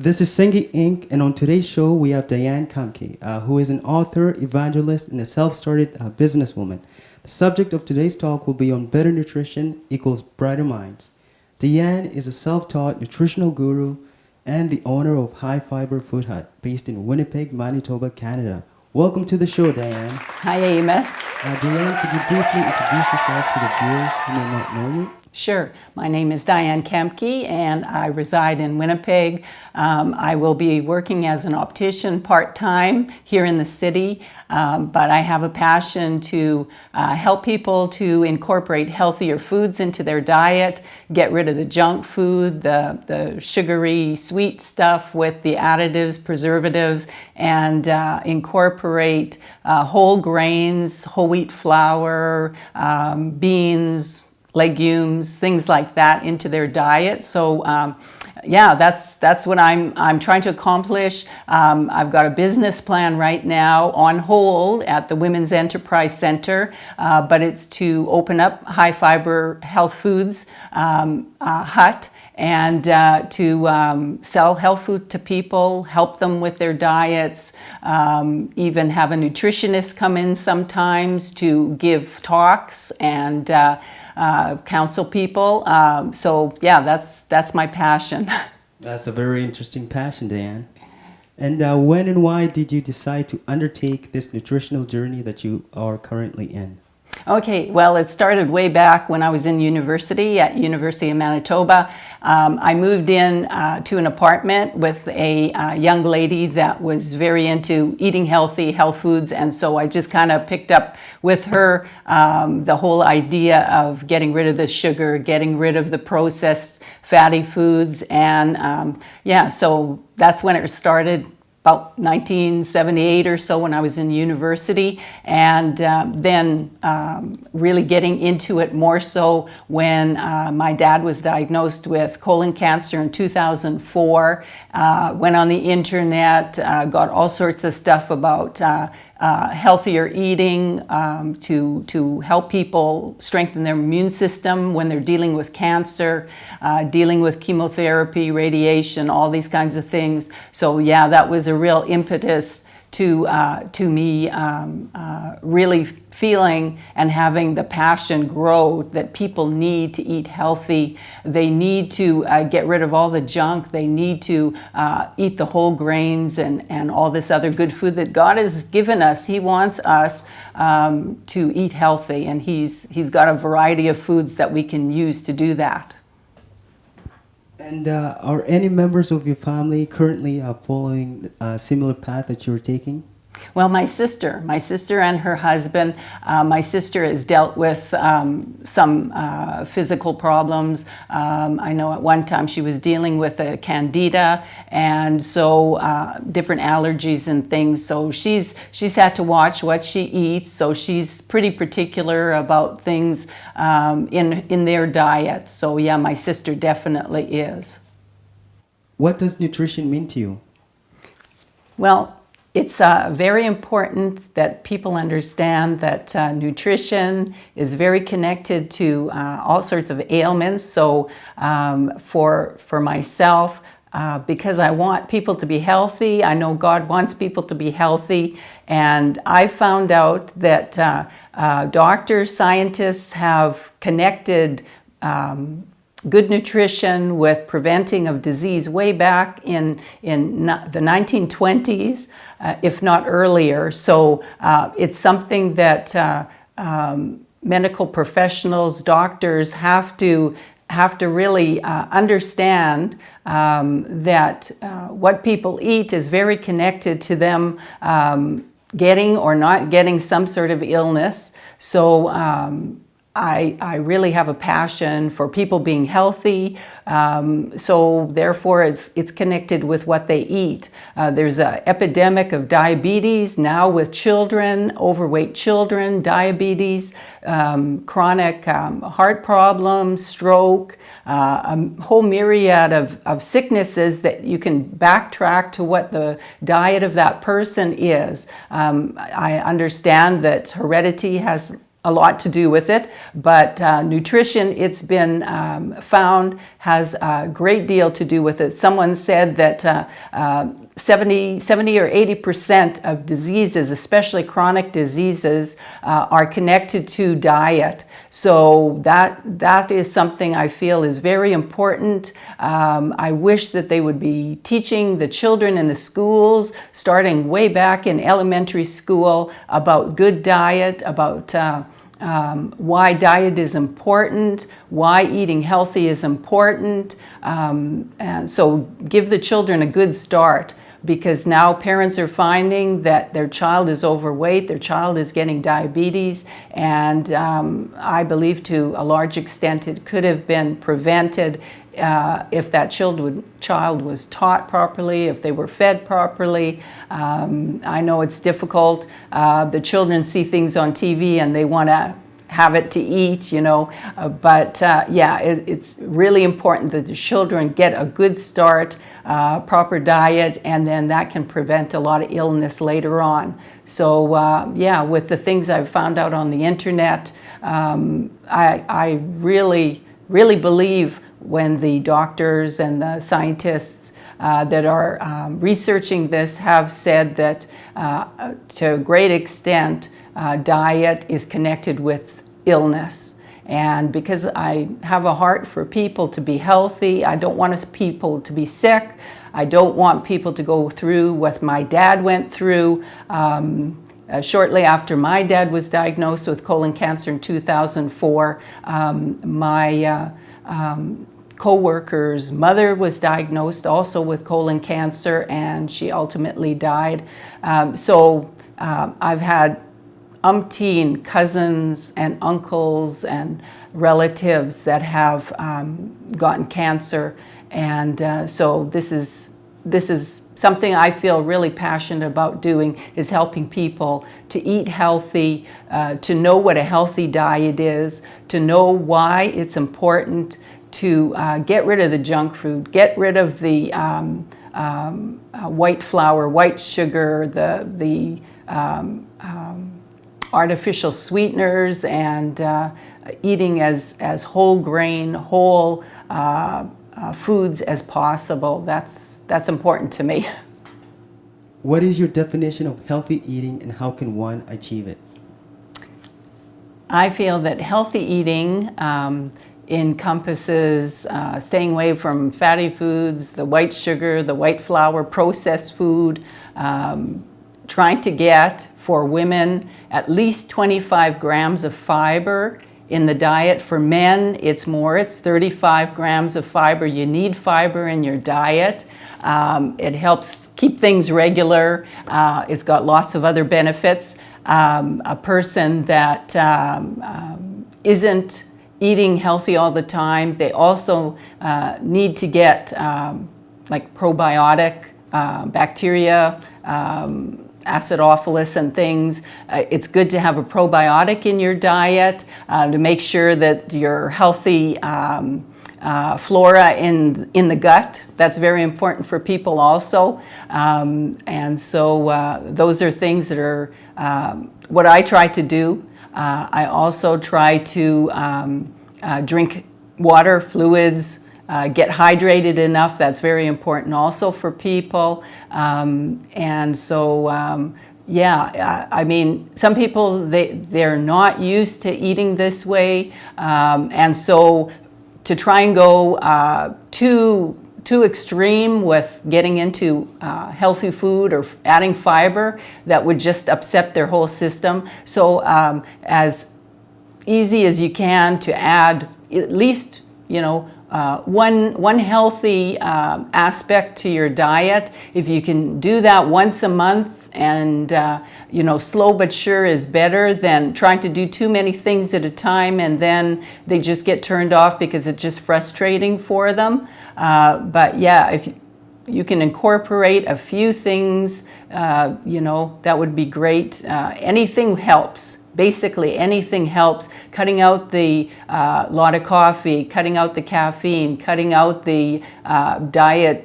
This is Sengi Inc., and on today's show, we have Diane who is an author, evangelist, and a self-started businesswoman. The subject of today's talk will be on better nutrition equals brighter minds. Diane is a self-taught nutritional guru and the owner of High Fiber Food Hut, based in Winnipeg, Manitoba, Canada. Welcome to the show, Diane. Hi, Amos. Diane, could you briefly introduce yourself to the viewers who may not know you? Sure. My name is Diane Kempke, and I reside in Winnipeg. I will be working as an optician part-time here in the city, but I have a passion to help people to incorporate healthier foods into their diet, get rid of the junk food, the sugary, sweet stuff with the additives, preservatives, and incorporate whole grains, whole wheat flour, beans, legumes, things like that into their diet. So yeah, that's what I'm trying to accomplish. I've got a business plan right now on hold at the Women's Enterprise Center, but it's to open up High Fiber Health Foods hut and to sell health food to people, help them with their diets, even have a nutritionist come in sometimes to give talks and counsel people. So yeah, that's my passion. That's a very interesting passion, Diane. And when and why did you decide to undertake this nutritional journey that you are currently in? Okay, well, it started way back when I was in university at University of Manitoba. I moved in to an apartment with a young lady that was very into eating healthy, health foods, and so I just kind of picked up with her the whole idea of getting rid of the sugar, getting rid of the processed fatty foods, and yeah, so that's when it started. About 1978 or so when I was in university, and then really getting into it more so when my dad was diagnosed with colon cancer in 2004. Went on the internet, got all sorts of stuff about healthier eating to help people strengthen their immune system when they're dealing with cancer, dealing with chemotherapy, radiation, all these kinds of things. So yeah, that was a real impetus to me really feeling and having the passion grow that people need to eat healthy. They need to get rid of all the junk. They need to eat the whole grains and all this other good food that God has given us. He wants us to eat healthy, and He's got a variety of foods that we can use to do that. And are any members of your family currently following a similar path that you're taking? Well, my sister and her husband. My sister has dealt with some physical problems. I know at one time she was dealing with a candida, and so different allergies and things. So she's had to watch what she eats. So she's pretty particular about things in their diet. So yeah, my sister definitely is. What does nutrition mean to you? Well, it's very important that people understand that nutrition is very connected to all sorts of ailments. So for myself, because I want people to be healthy, I know God wants people to be healthy, and I found out that doctors, scientists have connected good nutrition with preventing of disease way back in the 1920s. If not earlier. So it's something that medical professionals, doctors have to really understand that what people eat is very connected to them getting or not getting some sort of illness. So I really have a passion for people being healthy, so therefore it's connected with what they eat. There's an epidemic of diabetes now with children, overweight children, diabetes, chronic heart problems, stroke, a whole myriad of sicknesses that you can backtrack to what the diet of that person is. I understand that heredity has a lot to do with it, but nutrition, it's been found has a great deal to do with it. Someone said that 70 or 80% of diseases, especially chronic diseases, are connected to diet. So that is something I feel is very important. I wish that they would be teaching the children in the schools, starting way back in elementary school, about good diet, about why diet is important, why eating healthy is important. And so give the children a good start, because now parents are finding that their child is overweight, their child is getting diabetes, and I believe to a large extent it could have been prevented if that child was taught properly, if they were fed properly. I know it's difficult. The children see things on TV and they want to have it to eat, but it's really important that the children get a good start, proper diet, and then that can prevent a lot of illness later on. So with the things I've found out on the internet, I really, really believe when the doctors and the scientists that are researching this have said that to a great extent diet is connected with illness. And because I have a heart for people to be healthy, I don't want people to be sick. I don't want people to go through what my dad went through. Shortly after my dad was diagnosed with colon cancer in 2004, my co-worker's mother was diagnosed also with colon cancer, and she ultimately died. I've had umpteen cousins and uncles and relatives that have gotten cancer, and so this is something I feel really passionate about doing, is helping people to eat healthy, to know what a healthy diet is, to know why it's important to get rid of the junk food, get rid of the white flour, white sugar, the artificial sweeteners, and eating as whole grain, whole foods as possible. That's important to me. What is your definition of healthy eating, and how can one achieve it? I feel that healthy eating encompasses staying away from fatty foods, the white sugar, the white flour, processed food, trying to get, for women, at least 25 grams of fiber in the diet. For men, it's more, it's 35 grams of fiber. You need fiber in your diet. It helps keep things regular. It's got lots of other benefits. A person that isn't eating healthy all the time, they also need to get like probiotic bacteria, acidophilus and things. It's good to have a probiotic in your diet to make sure that you're healthy flora in the gut. That's very important for people also. And so those are things that are what I try to do. I also try to drink water, fluids, get hydrated enough. That's very important also for people. And so, I mean, some people, they're not used to eating this way. And so to try and go too extreme with getting into healthy food or adding fiber, that would just upset their whole system. So as easy as you can to add at least, one healthy aspect to your diet. If you can do that once a month, and slow but sure is better than trying to do too many things at a time, and then they just get turned off because it's just frustrating for them. But yeah, if you can incorporate a few things, that would be great. Anything helps. Basically, anything helps. Cutting out the lot of coffee, cutting out the caffeine, cutting out the diet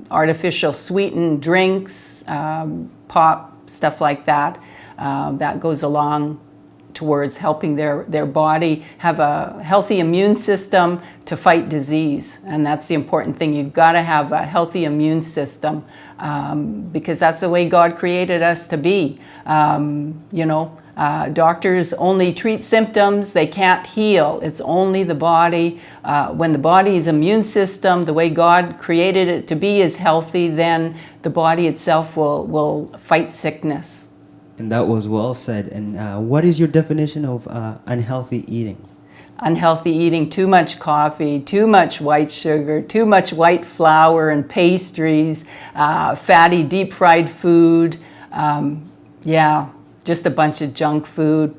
artificial sweetened drinks, pop, stuff like that. That goes a long towards helping their body have a healthy immune system to fight disease. And that's the important thing. You've got to have a healthy immune system because that's the way God created us to be. Doctors only treat symptoms, they can't heal. It's only the body. When the body's immune system, the way God created it to be, is healthy, then the body itself will fight sickness. And that was well said. And what is your definition of unhealthy eating? Unhealthy eating: too much coffee, too much white sugar, too much white flour and pastries, fatty deep fried food, just a bunch of junk food,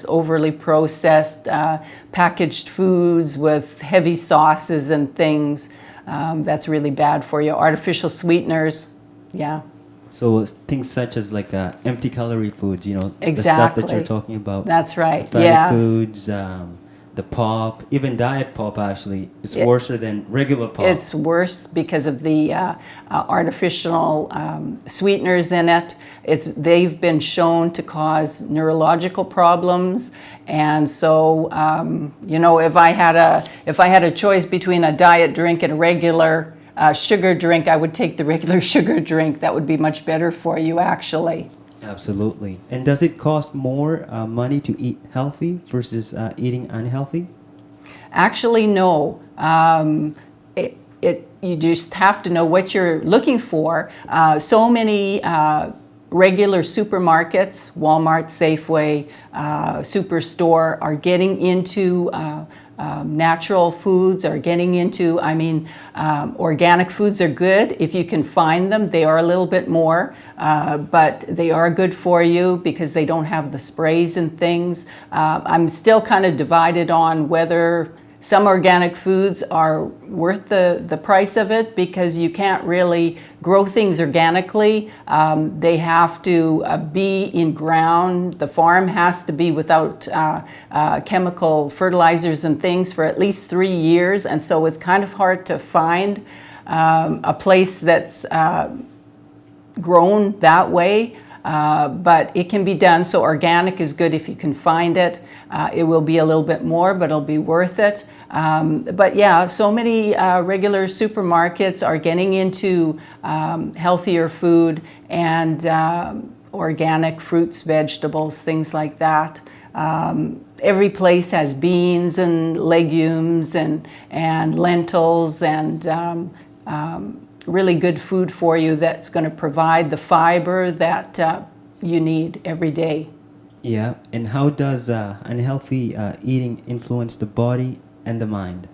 overly processed, packaged foods with heavy sauces and things. That's really bad for you. Artificial sweeteners, yeah. So things such as like empty calorie foods, Exactly. the stuff that you're talking about. That's right, Fatty yes. foods, the pop, even diet pop actually is worse than regular pop. It's worse because of the artificial sweeteners in it. They've been shown to cause neurological problems, and so if I had a choice between a diet drink and a regular sugar drink, I would take the regular sugar drink. That would be much better for you, actually. Absolutely. And does it cost more money to eat healthy versus eating unhealthy? Actually, no. You just have to know what you're looking for. So many regular supermarkets, Walmart, Safeway, Superstore, are getting into natural foods, are getting into, organic foods are good if you can find them. They are a little bit more, but they are good for you because they don't have the sprays and things. I'm still kind of divided on whether some organic foods are worth the price of it, because you can't really grow things organically. They have to be in ground. The farm has to be without chemical fertilizers and things for at least 3 years. And so it's kind of hard to find a place that's grown that way. But it can be done. So organic is good if you can find it. It will be a little bit more, but it'll be worth it. But yeah, so many regular supermarkets are getting into healthier food and organic fruits, vegetables, things like that. Every place has beans and legumes and lentils and really good food for you that's going to provide the fiber that you need every day. Yeah, and how does unhealthy eating influence the body and the mind?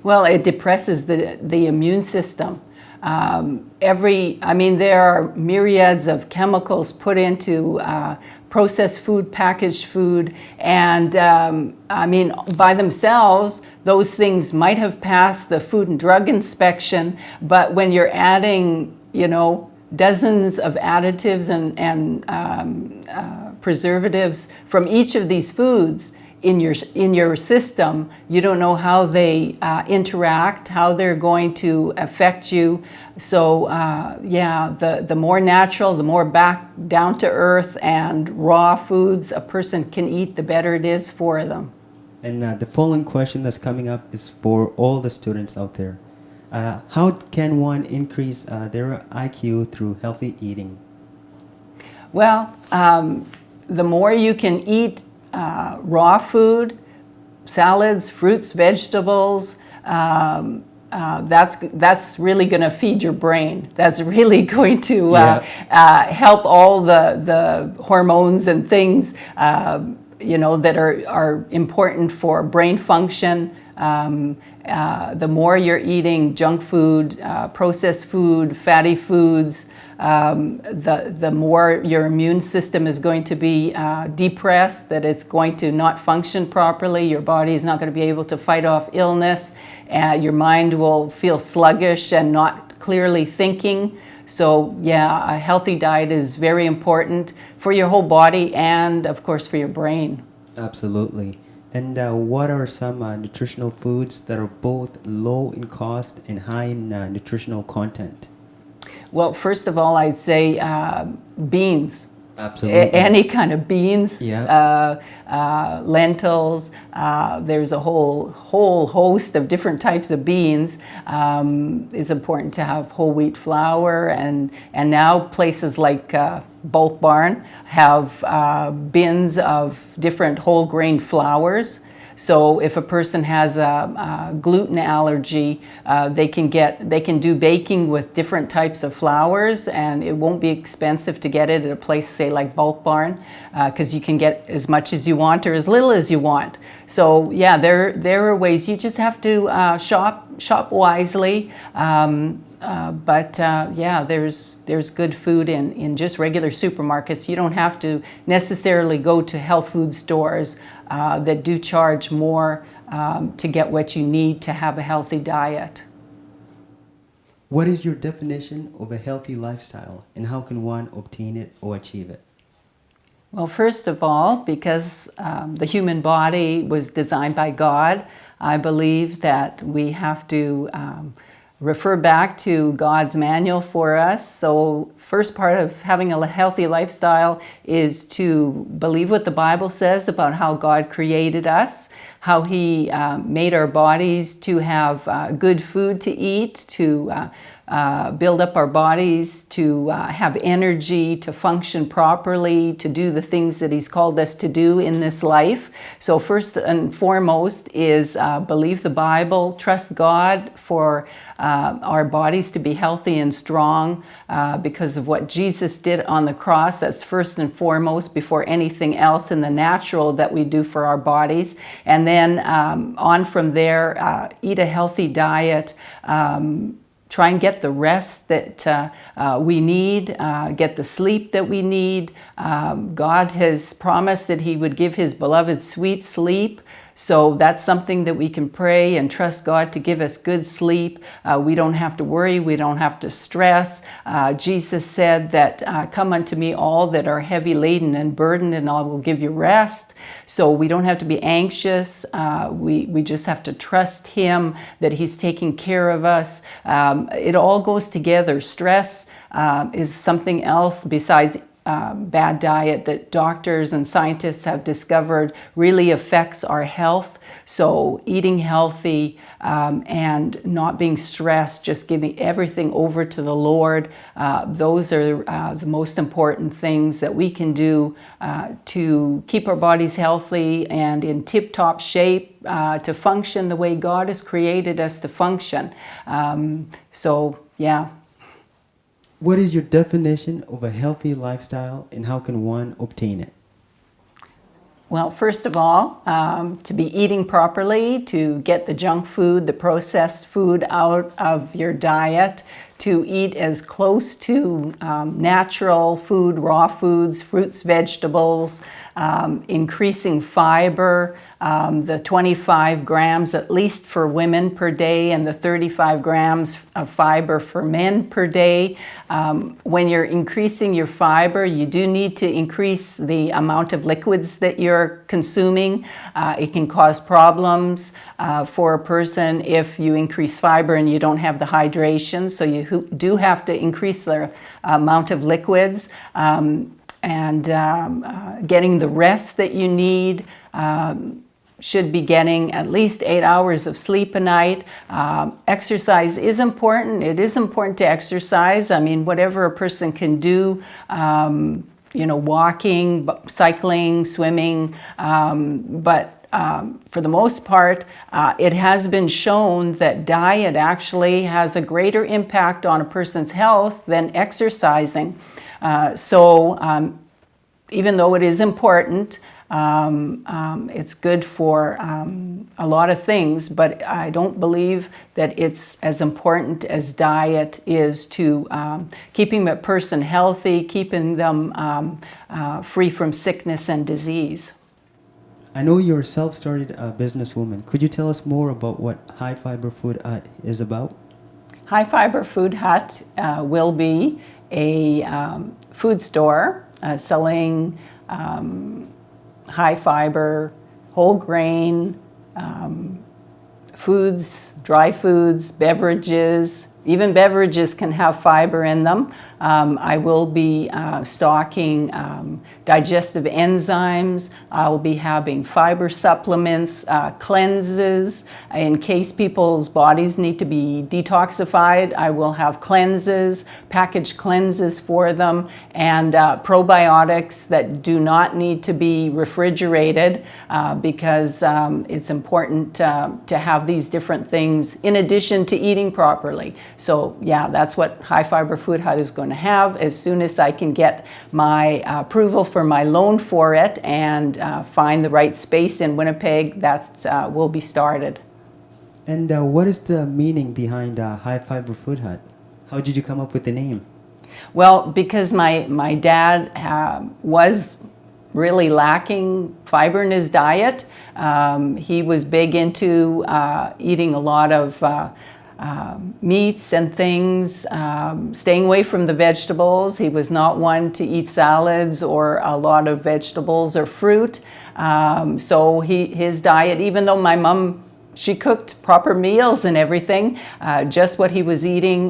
Well, it depresses the immune system. There are myriads of chemicals put into processed food, packaged food, and by themselves, those things might have passed the Food and Drug Inspection, but when you're adding, dozens of additives and preservatives from each of these foods in your system, you don't know how they interact, how they're going to affect you. So the more natural, the more back down to earth and raw foods a person can eat, the better it is for them. And the following question that's coming up is for all the students out there. How can one increase their IQ through healthy eating? Well, the more you can eat raw food, salads, fruits, vegetables, that's really going to feed your brain. That's really going to help all the hormones and things that are important for brain function. The more you're eating junk food, processed food, fatty foods, the more your immune system is going to be depressed, that it's going to not function properly. Your body is not going to be able to fight off illness. Your mind will feel sluggish and not clearly thinking. So a healthy diet is very important for your whole body and, of course, for your brain. Absolutely. And what are some nutritional foods that are both low in cost and high in nutritional content? Well, first of all, I'd say beans. Absolutely. any kind of beans, Yeah. lentils. There's a whole host of different types of beans. It's important to have whole wheat flour, and now places like Bulk Barn have bins of different whole grain flours. So if a person has a gluten allergy, they can do baking with different types of flours, and it won't be expensive to get it at a place, say like Bulk Barn, because you can get as much as you want or as little as you want. So yeah, there are ways. You just have to shop wisely. Yeah, there's good food in just regular supermarkets. You don't have to necessarily go to health food stores that do charge more to get what you need to have a healthy diet. What is your definition of a healthy lifestyle, and how can one obtain it or achieve it? Well, first of all, because the human body was designed by God, I believe that we have to refer back to God's manual for us. So first part of having a healthy lifestyle is to believe what the Bible says about how God created us, how He made our bodies to have good food to eat, to build up our bodies, to have energy, to function properly, to do the things that He's called us to do in this life. So first and foremost is believe the Bible, trust God for our bodies to be healthy and strong because of what Jesus did on the cross. That's first and foremost before anything else in the natural that we do for our bodies. And then on from there, eat a healthy diet, try and get the rest that we need, get the sleep that we need. God has promised that He would give His beloved sweet sleep. So that's something that we can pray and trust God to give us good sleep. We don't have to worry. We don't have to stress. Jesus said that, come unto me all that are heavy laden and burdened, and I will give you rest. So we don't have to be anxious. We just have to trust Him that He's taking care of us. It all goes together. Stress is something else besides bad diet that doctors and scientists have discovered really affects our health. So eating healthy and not being stressed, just giving everything over to the Lord, those are the most important things that we can do to keep our bodies healthy and in tip-top shape to function the way God has created us to function. Yeah. What is your definition of a healthy lifestyle, and how can one obtain it? Well, first of all, to be eating properly, to get the junk food, the processed food out of your diet, to eat as close to natural food, raw foods, fruits, vegetables, increasing fiber, the 25 grams at least for women per day and the 35 grams of fiber for men per day. When you're increasing your fiber, you do need to increase the amount of liquids that you're consuming. It can cause problems for a person if you increase fiber and you don't have the hydration. So you do have to increase the amount of liquids. And getting the rest that you need. Should be getting at least 8 hours of sleep a night. Exercise is important. It is important to exercise. I mean, whatever a person can do, walking, cycling, swimming, but for the most part, it has been shown that diet actually has a greater impact on a person's health than exercising. Even though it is important, it's good for a lot of things, but I don't believe that it's as important as diet is to keeping a person healthy, keeping them free from sickness and disease. I know you're a self-started businesswoman. Could you tell us more about what High Fiber Food Hut is about? High Fiber Food Hut will be a food store selling high fiber, whole grain foods, dry foods, beverages, even beverages can have fiber in them. I will be stocking digestive enzymes. I'll be having fiber supplements, cleanses. In case people's bodies need to be detoxified, I will have cleanses, packaged cleanses for them, and probiotics that do not need to be refrigerated because it's important to have these different things in addition to eating properly. So yeah, that's what High Fiber Food Hut is going to have. As soon as I can get my approval for my loan for it and find the right space in Winnipeg, that will be started. And what is the meaning behind High Fiber Food Hut? How did you come up with the name? Well, because my dad was really lacking fiber in his diet. He was big into eating a lot of meats and things, staying away from the vegetables. He was not one to eat salads or a lot of vegetables or fruit. So his diet, even though my mom, she cooked proper meals and everything, just what he was eating,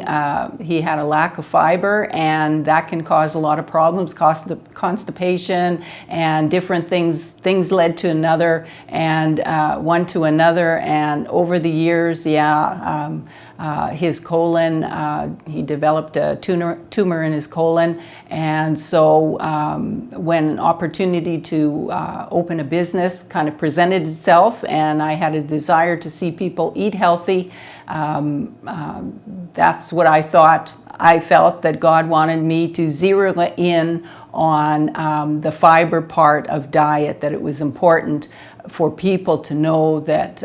he had a lack of fiber, and that can cause a lot of problems, constipation and different things. Things led to another and one to another, and over the years, his colon, he developed a tumor in his colon, and so when an opportunity to open a business kind of presented itself, and I had a desire to see people eat healthy, that's what I thought. I felt that God wanted me to zero in on the fiber part of diet, that it was important for people to know that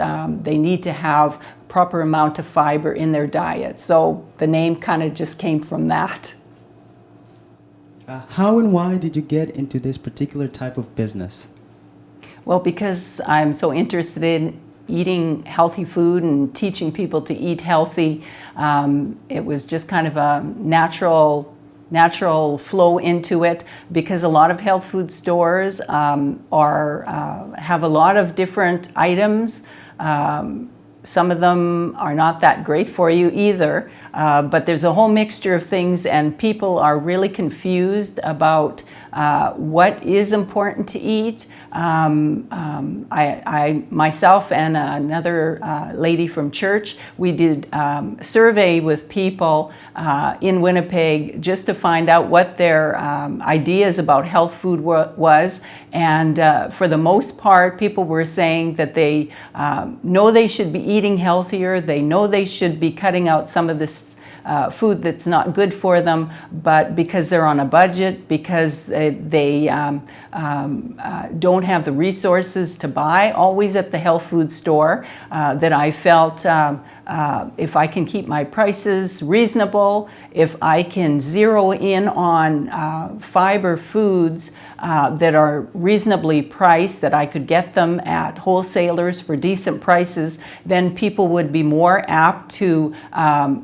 they need to have proper amount of fiber in their diet. So the name kind of just came from that. How and why did you get into this particular type of business? Well, because I'm so interested in eating healthy food and teaching people to eat healthy. It was just kind of a natural flow into it, because a lot of health food stores have a lot of different items. Some of them are not that great for you either, but there's a whole mixture of things, and people are really confused about what is important to eat. I myself and another lady from church, we did a survey with people in Winnipeg just to find out what their ideas about health food was. And for the most part, people were saying that they know they should be eating healthier. They know they should be cutting out some of this food that's not good for them, but because they're on a budget, because they don't have the resources to buy always at the health food store, that I felt if I can keep my prices reasonable, if I can zero in on fiber foods that are reasonably priced, that I could get them at wholesalers for decent prices, then people would be more apt to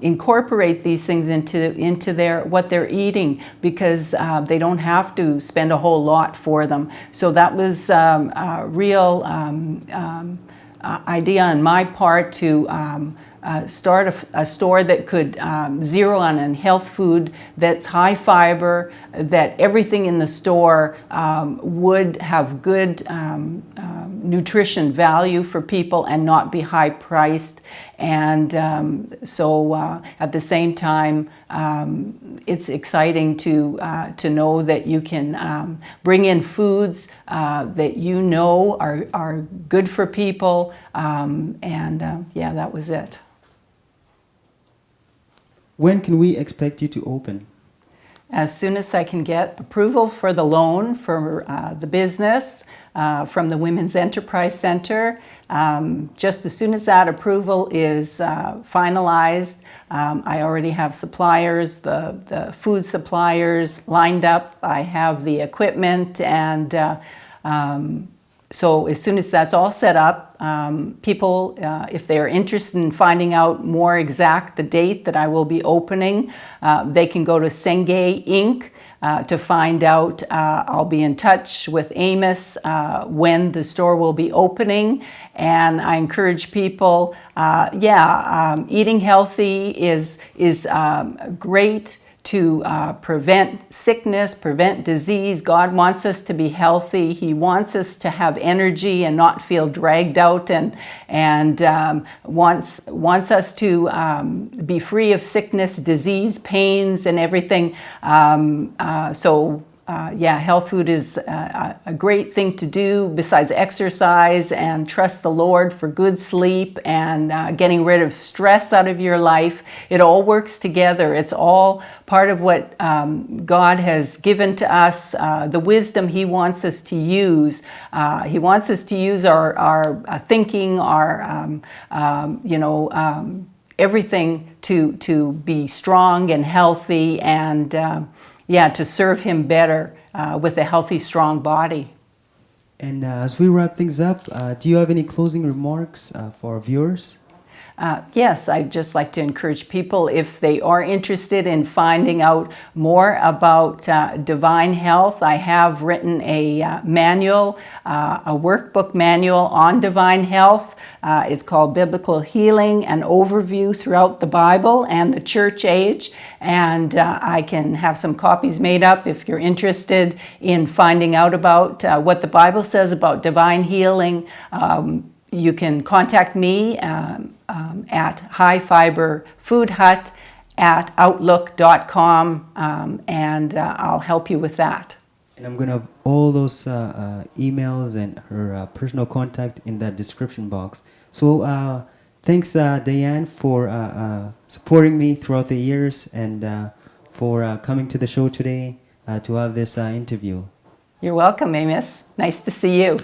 incorporate these things into what they're eating, because they don't have to spend a whole lot for them. So that was a real idea on my part to start a store that could zero on health food that's high fiber, that everything in the store would have good nutrition value for people and not be high priced. And so at the same time, it's exciting to know that you can bring in foods that you know are good for people, yeah, that was it. When can we expect you to open? As soon as I can get approval for the loan for the business from the Women's Enterprise Center. Just as soon as that approval is finalized, I already have suppliers, the food suppliers lined up. I have the equipment, and so as soon as that's all set up, people, if they're interested in finding out more exact the date that I will be opening, they can go to Sengay Inc. to find out. I'll be in touch with Amos when the store will be opening, and I encourage people. Eating healthy is great to prevent sickness, prevent disease. God wants us to be healthy. He wants us to have energy and not feel dragged out, and wants us to be free of sickness, disease, pains, and everything. Health food is a great thing to do besides exercise, and trust the Lord for good sleep and getting rid of stress out of your life. It all works together. It's all part of what God has given to us, the wisdom He wants us to use. He wants us to use our thinking, our everything to be strong and healthy, and to serve Him better with a healthy, strong body. And as we wrap things up, do you have any closing remarks for our viewers? Yes, I'd just like to encourage people, if they are interested in finding out more about divine health, I have written a manual, a workbook manual on divine health. It's called Biblical Healing, an Overview Throughout the Bible and the Church Age. And I can have some copies made up if you're interested in finding out about what the Bible says about divine healing. You can contact me at highfiberfoodhut@outlook.com, and I'll help you with that. And I'm going to have all those emails and her personal contact in that description box. So thanks, Diane, for supporting me throughout the years, and for coming to the show today to have this interview. You're welcome, Amos. Nice to see you.